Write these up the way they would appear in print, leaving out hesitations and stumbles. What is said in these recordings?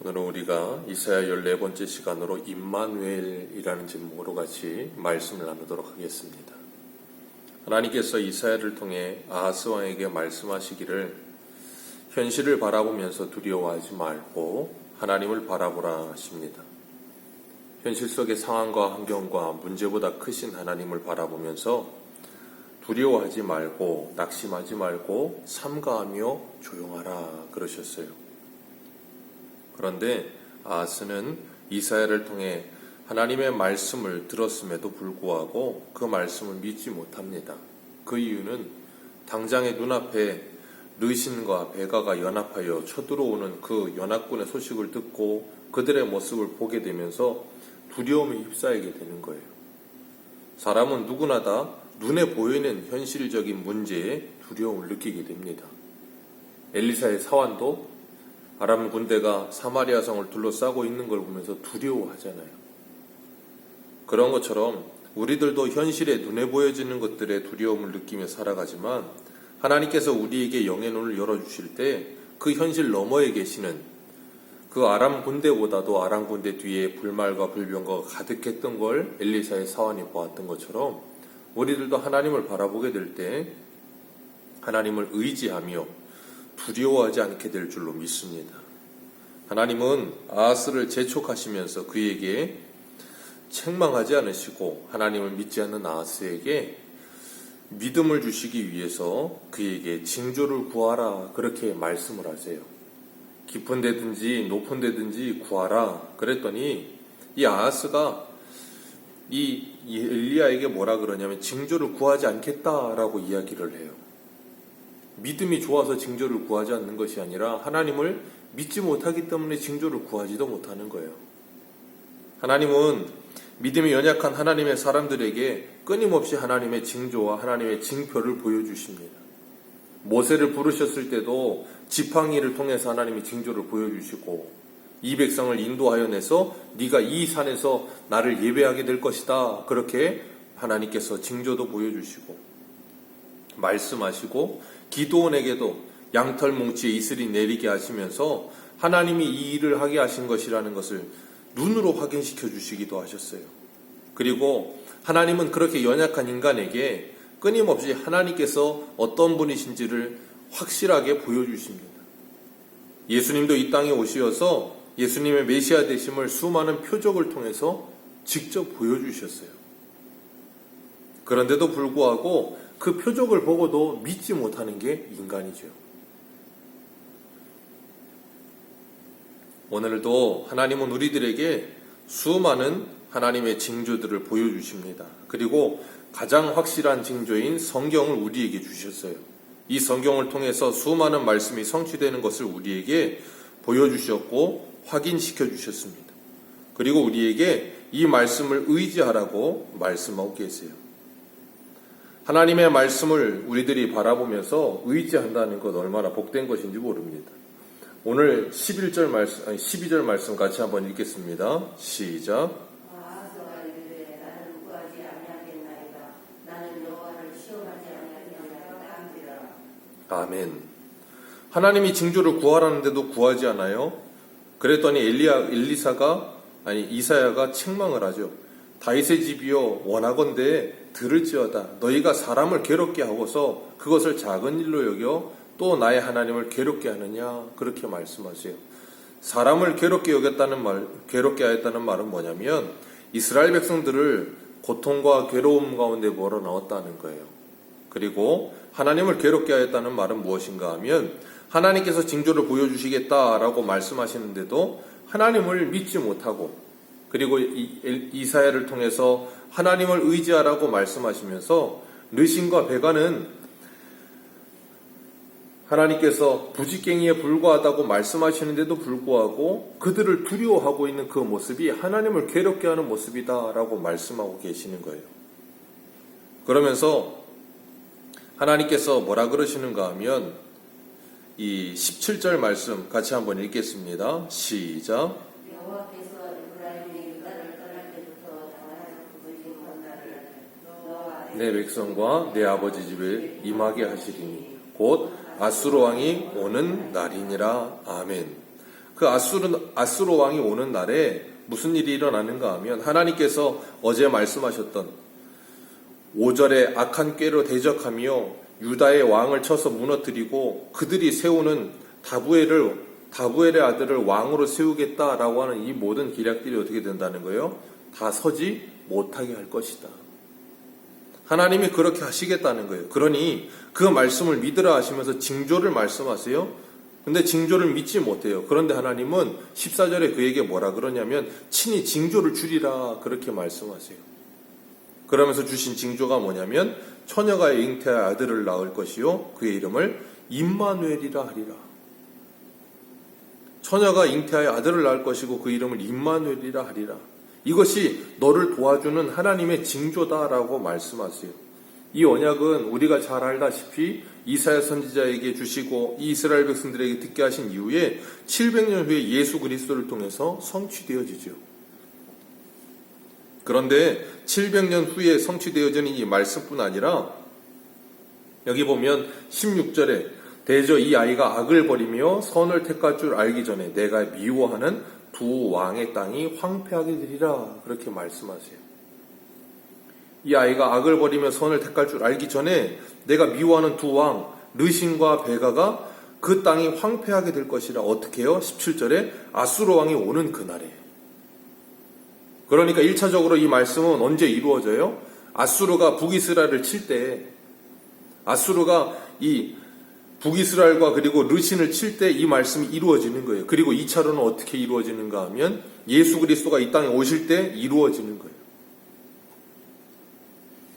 오늘은 우리가 이사야 14번째 시간으로 임마누엘이라는 제목으로 같이 말씀을 나누도록 하겠습니다. 하나님께서 이사야를 통해 아하스 왕에게 말씀하시기를 현실을 바라보면서 두려워하지 말고 하나님을 바라보라 하십니다. 현실 속의 상황과 환경과 문제보다 크신 하나님을 바라보면서 두려워하지 말고 낙심하지 말고 삼가하며 조용하라 그러셨어요. 그런데 아하스는 이사야를 통해 하나님의 말씀을 들었음에도 불구하고 그 말씀을 믿지 못합니다. 그 이유는 당장의 눈앞에 르신과 베가가 연합하여 쳐들어오는 그 연합군의 소식을 듣고 그들의 모습을 보게 되면서 두려움에 휩싸이게 되는 거예요. 사람은 누구나 다 눈에 보이는 현실적인 문제에 두려움을 느끼게 됩니다. 엘리사의 사환도 아람 군대가 사마리아 성을 둘러싸고 있는 걸 보면서 두려워하잖아요. 그런 것처럼 우리들도 현실에 눈에 보여지는 것들에 두려움을 느끼며 살아가지만 하나님께서 우리에게 영의 눈을 열어주실 때 그 현실 너머에 계시는 그 아람 군대보다도 아람 군대 뒤에 불말과 불병거가 가득했던 걸 엘리사의 사환이 보았던 것처럼 우리들도 하나님을 바라보게 될 때 하나님을 의지하며 두려워하지 않게 될 줄로 믿습니다. 하나님은 아하스를 재촉하시면서 그에게 책망하지 않으시고 하나님을 믿지 않는 아하스에게 믿음을 주시기 위해서 그에게 징조를 구하라 그렇게 말씀을 하세요. 깊은 데든지 높은 데든지 구하라 그랬더니 이 아하스가 이 엘리야에게 뭐라 그러냐면 징조를 구하지 않겠다라고 이야기를 해요. 믿음이 좋아서 징조를 구하지 않는 것이 아니라 하나님을 믿지 못하기 때문에 징조를 구하지도 못하는 거예요. 하나님은 믿음이 연약한 하나님의 사람들에게 끊임없이 하나님의 징조와 하나님의 징표를 보여주십니다. 모세를 부르셨을 때도 지팡이를 통해서 하나님이 징조를 보여주시고 이 백성을 인도하여 내서 네가 이 산에서 나를 예배하게 될 것이다 그렇게 하나님께서 징조도 보여주시고 말씀하시고 기드온에게도 양털 뭉치에 이슬이 내리게 하시면서 하나님이 이 일을 하게 하신 것이라는 것을 눈으로 확인시켜 주시기도 하셨어요. 그리고 하나님은 그렇게 연약한 인간에게 끊임없이 하나님께서 어떤 분이신지를 확실하게 보여주십니다. 예수님도 이 땅에 오시어서 예수님의 메시아 되심을 수많은 표적을 통해서 직접 보여주셨어요. 그런데도 불구하고 그 표적을 보고도 믿지 못하는 게 인간이죠. 오늘도 하나님은 우리들에게 수많은 하나님의 징조들을 보여주십니다. 그리고 가장 확실한 징조인 성경을 우리에게 주셨어요. 이 성경을 통해서 수많은 말씀이 성취되는 것을 우리에게 보여주셨고 확인시켜 주셨습니다. 그리고 우리에게 이 말씀을 의지하라고 말씀하고 계세요. 하나님의 말씀을 우리들이 바라보면서 의지한다는 것 얼마나 복된 것인지 모릅니다. 오늘 12절 말씀 같이 한번 읽겠습니다. 시작. 아멘. 하나님이 징조를 구하라는데도 구하지 않아요? 그랬더니 이사야가 책망을 하죠. 다윗의 집이여 원하건대 들을지어다. 너희가 사람을 괴롭게 하고서 그것을 작은 일로 여겨 또 나의 하나님을 괴롭게 하느냐 그렇게 말씀하세요. 사람을 괴롭게 하였다는 말은 뭐냐면 이스라엘 백성들을 고통과 괴로움 가운데 몰아넣었다는 거예요. 그리고 하나님을 괴롭게 하였다는 말은 무엇인가 하면 하나님께서 징조를 보여주시겠다라고 말씀하시는데도 하나님을 믿지 못하고 그리고 이사야를 통해서 하나님을 의지하라고 말씀하시면서 르신과 베가는 하나님께서 부지깽이에 불과하다고 말씀하시는데도 불구하고 그들을 두려워하고 있는 그 모습이 하나님을 괴롭게 하는 모습이다라고 말씀하고 계시는 거예요. 그러면서 하나님께서 뭐라 그러시는가 하면 이 17절 말씀 같이 한번 읽겠습니다. 시작. 내 백성과 내 아버지 집에 임하게 하시리니 곧 아수르 왕이 오는 날이니라. 아멘. 그 아수르 왕이 오는 날에 무슨 일이 일어나는가 하면 하나님께서 어제 말씀하셨던 5절에 악한 꾀로 대적하며 유다의 왕을 쳐서 무너뜨리고 그들이 세우는 다부엘의 아들을 왕으로 세우겠다라고 하는 이 모든 기략들이 어떻게 된다는 거예요? 다 서지 못하게 할 것이다. 하나님이 그렇게 하시겠다는 거예요. 그러니 그 말씀을 믿으라 하시면서 징조를 말씀하세요. 근데 징조를 믿지 못해요. 그런데 하나님은 14절에 그에게 뭐라 그러냐면 친히 징조를 주리라 그렇게 말씀하세요. 그러면서 주신 징조가 뭐냐면 처녀가 잉태할 아들을 낳을 것이요 그의 이름을 임마누엘이라 하리라. 처녀가 잉태하여 아들을 낳을 것이고 그 이름을 임마누엘이라 하리라. 이것이 너를 도와주는 하나님의 징조다라고 말씀하세요. 이 언약은 우리가 잘 알다시피 이사야 선지자에게 주시고 이스라엘 백성들에게 듣게 하신 이후에 700년 후에 예수 그리스도를 통해서 성취되어지죠. 그런데 700년 후에 성취되어지는 이 말씀뿐 아니라 여기 보면 16절에 대저 이 아이가 악을 버리며 선을 택할 줄 알기 전에 내가 미워하는 두 왕의 땅이 황폐하게 되리라 그렇게 말씀하세요. 이 아이가 악을 버리며 선을 택할 줄 알기 전에 내가 미워하는 두 왕 르신과 베가가 그 땅이 황폐하게 될 것이라. 어떻게 해요? 17절에 아수르 왕이 오는 그날에. 그러니까 1차적으로 이 말씀은 언제 이루어져요? 아수르가 북이스라엘을 칠 때, 아수르가 이 북이스라엘과 그리고 르신을 칠 때 이 말씀이 이루어지는 거예요. 그리고 2차로는 어떻게 이루어지는가 하면 예수 그리스도가 이 땅에 오실 때 이루어지는 거예요.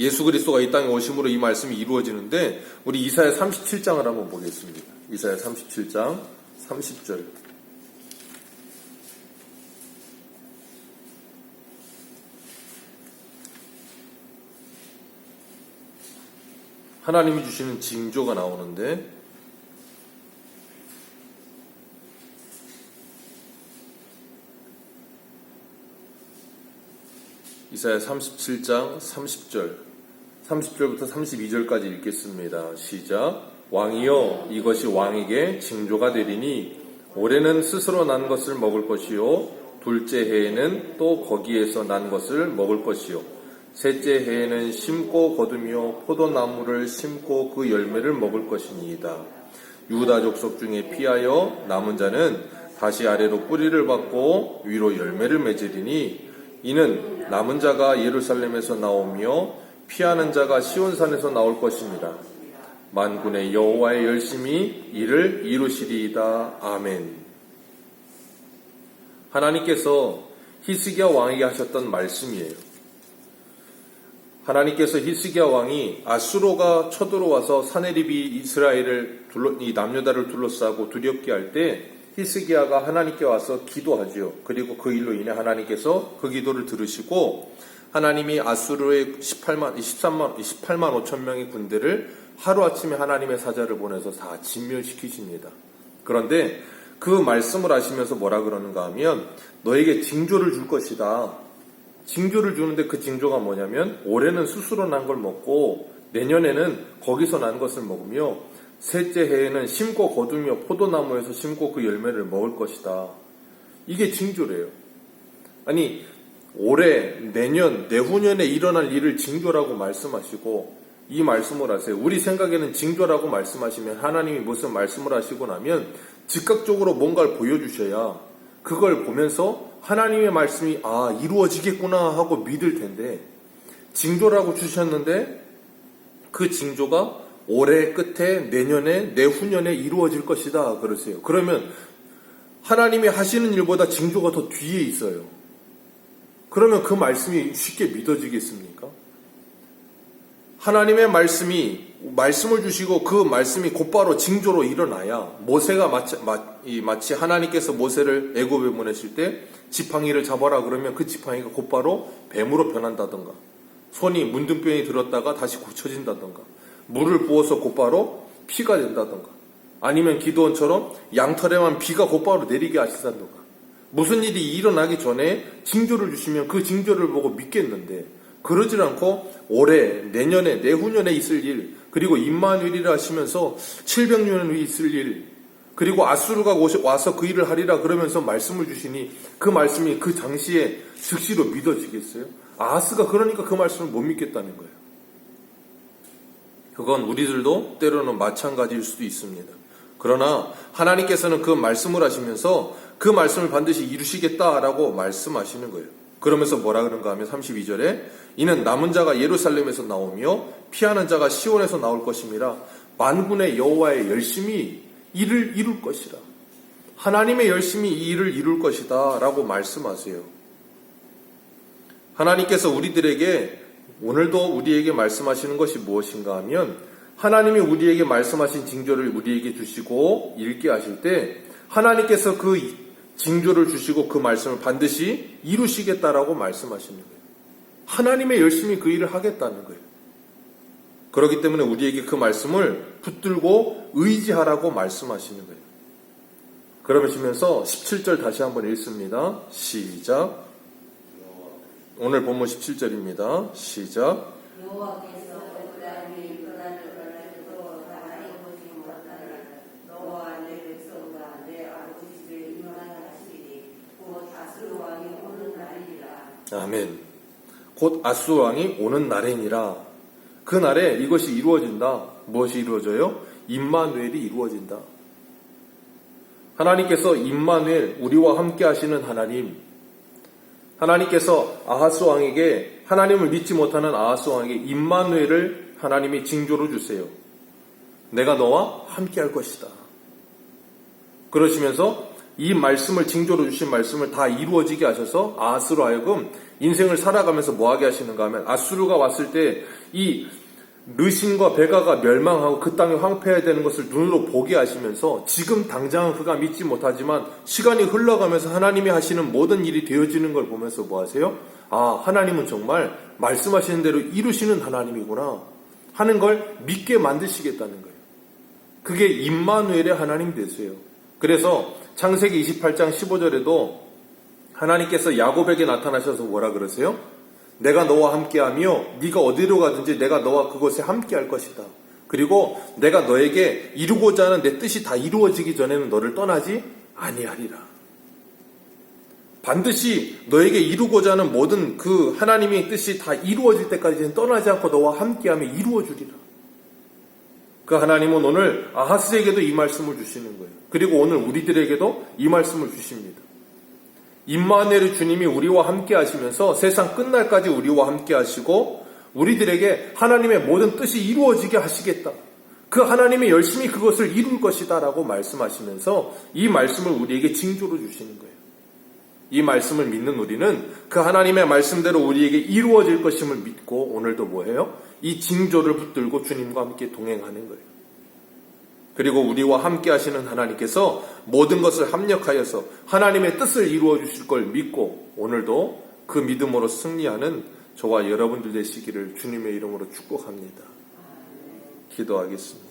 예수 그리스도가 이 땅에 오심으로 이 말씀이 이루어지는데 우리 이사야 37장을 한번 보겠습니다. 이사야 37장 30절. 하나님이 주시는 징조가 나오는데 이사야 37장 30절 30절부터 32절까지 읽겠습니다. 시작. 왕이여 이것이 왕에게 징조가 되리니 올해는 스스로 난 것을 먹을 것이요 둘째 해에는 또 거기에서 난 것을 먹을 것이요 셋째 해에는 심고 거두며 포도나무를 심고 그 열매를 먹을 것이니이다. 유다 족속 중에 피하여 남은 자는 다시 아래로 뿌리를 받고 위로 열매를 맺으리니 이는 남은 자가 예루살렘에서 나오며 피하는 자가 시온산에서 나올 것입니다. 만군의 여호와의 열심히 이를 이루시리이다. 아멘. 하나님께서 히스기야 왕에게 하셨던 말씀이에요. 하나님께서 히스기야 왕이 아수르가 쳐들어와서 사네립이 이스라엘을 이 남유다를 둘러싸고 두렵게 할 때 히스기야가 하나님께 와서 기도하지요. 그리고 그 일로 인해 하나님께서 그 기도를 들으시고 하나님이 아수르의 18만 5천 명의 군대를 하루아침에 하나님의 사자를 보내서 다 진멸시키십니다. 그런데 그 말씀을 하시면서 뭐라 그러는가 하면 너에게 징조를 줄 것이다. 징조를 주는데 그 징조가 뭐냐면 올해는 스스로 난 걸 먹고 내년에는 거기서 난 것을 먹으며 셋째 해에는 심고 거두며 포도나무에서 심고 그 열매를 먹을 것이다. 이게 징조래요. 아니 올해, 내년, 내후년에 일어날 일을 징조라고 말씀하시고 이 말씀을 하세요. 우리 생각에는 징조라고 말씀하시면 하나님이 무슨 말씀을 하시고 나면 즉각적으로 뭔가를 보여주셔야 그걸 보면서 하나님의 말씀이 이루어지겠구나 하고 믿을 텐데 징조라고 주셨는데 그 징조가 올해 끝에 내년에 내후년에 이루어질 것이다 그러세요. 그러면 하나님이 하시는 일보다 징조가 더 뒤에 있어요. 그러면 그 말씀이 쉽게 믿어지겠습니까? 하나님의 말씀을 주시고 그 말씀이 곧바로 징조로 일어나야 모세가 마치 하나님께서 모세를 애굽에 보내실 때 지팡이를 잡아라 그러면 그 지팡이가 곧바로 뱀으로 변한다던가 손이 문둥병이 들었다가 다시 고쳐진다던가 물을 부어서 곧바로 피가 된다던가 아니면 기도원처럼 양털에만 비가 곧바로 내리게 하시다던가 무슨 일이 일어나기 전에 징조를 주시면 그 징조를 보고 믿겠는데 그러질 않고 올해, 내년에, 내후년에 있을 일 그리고 임마누엘이라 하시면서 700년 후에 있을 일 그리고 아수르가 와서 그 일을 하리라 그러면서 말씀을 주시니 그 말씀이 그 당시에 즉시로 믿어지겠어요? 아하스가 그러니까 그 말씀을 못 믿겠다는 거예요. 그건 우리들도 때로는 마찬가지일 수도 있습니다. 그러나 하나님께서는 그 말씀을 하시면서 그 말씀을 반드시 이루시겠다라고 말씀하시는 거예요. 그러면서 뭐라 그런가 하면 32절에 이는 남은 자가 예루살렘에서 나오며 피하는 자가 시온에서 나올 것임이라 만군의 여호와의 열심히 이를 이룰 것이라. 하나님의 열심히 이 일을 이룰 것이다 라고 말씀하세요. 하나님께서 우리들에게 오늘도 우리에게 말씀하시는 것이 무엇인가 하면 하나님이 우리에게 말씀하신 징조를 우리에게 주시고 읽게 하실 때 하나님께서 그 징조를 주시고 그 말씀을 반드시 이루시겠다라고 말씀하시는 거예요. 하나님의 열심히 그 일을 하겠다는 거예요. 그렇기 때문에 우리에게 그 말씀을 붙들고 의지하라고 말씀하시는 거예요. 그러시면서 17절 다시 한번 읽습니다. 시작. 오늘 본문 17절입니다. 시작. 여호와께서 어떠하니 바다를 갈라져도 가만히 보지 못하는 너와 내 백성과 내 아버지 집에 임하시리니 곧 아수르 왕이 오는 날이니라. 아멘. 곧 아수르 왕이 오는 날이니라. 그 날에 이것이 이루어진다. 무엇이 이루어져요? 임마누엘이 이루어진다. 하나님께서 임마누엘, 우리와 함께 하시는 하나님, 하나님께서 아하스 왕에게, 하나님을 믿지 못하는 아하스 왕에게 임마누엘을 하나님이 징조로 주세요. 내가 너와 함께 할 것이다. 그러시면서 이 말씀을 징조로 주신 말씀을 다 이루어지게 하셔서 아하스로 하여금 인생을 살아가면서 뭐하게 하시는가 하면 아수르가 왔을 때 이 르신과 베가가 멸망하고 그 땅이 황폐해야 되는 것을 눈으로 보게 하시면서 지금 당장은 그가 믿지 못하지만 시간이 흘러가면서 하나님이 하시는 모든 일이 되어지는 걸 보면서 뭐 하세요? 아, 하나님은 정말 말씀하시는 대로 이루시는 하나님이구나 하는 걸 믿게 만드시겠다는 거예요. 그게 임마누엘의 하나님 되세요. 그래서 창세기 28장 15절에도 하나님께서 야곱에게 나타나셔서 뭐라 그러세요? 내가 너와 함께하며 네가 어디로 가든지 내가 너와 그곳에 함께할 것이다. 그리고 내가 너에게 이루고자 하는 내 뜻이 다 이루어지기 전에는 너를 떠나지 아니하리라. 반드시 너에게 이루고자 하는 모든 그 하나님의 뜻이 다 이루어질 때까지는 떠나지 않고 너와 함께하며 이루어주리라. 그 하나님은 오늘 아하스에게도 이 말씀을 주시는 거예요. 그리고 오늘 우리들에게도 이 말씀을 주십니다. 임마누엘의 주님이 우리와 함께 하시면서 세상 끝날까지 우리와 함께 하시고 우리들에게 하나님의 모든 뜻이 이루어지게 하시겠다. 그 하나님이 열심히 그것을 이룰 것이다 라고 말씀하시면서 이 말씀을 우리에게 징조로 주시는 거예요. 이 말씀을 믿는 우리는 그 하나님의 말씀대로 우리에게 이루어질 것임을 믿고 오늘도 뭐해요? 이 징조를 붙들고 주님과 함께 동행하는 거예요. 그리고 우리와 함께 하시는 하나님께서 모든 것을 합력하여서 하나님의 뜻을 이루어 주실 걸 믿고 오늘도 그 믿음으로 승리하는 저와 여러분들 되시기를 주님의 이름으로 축복합니다. 기도하겠습니다.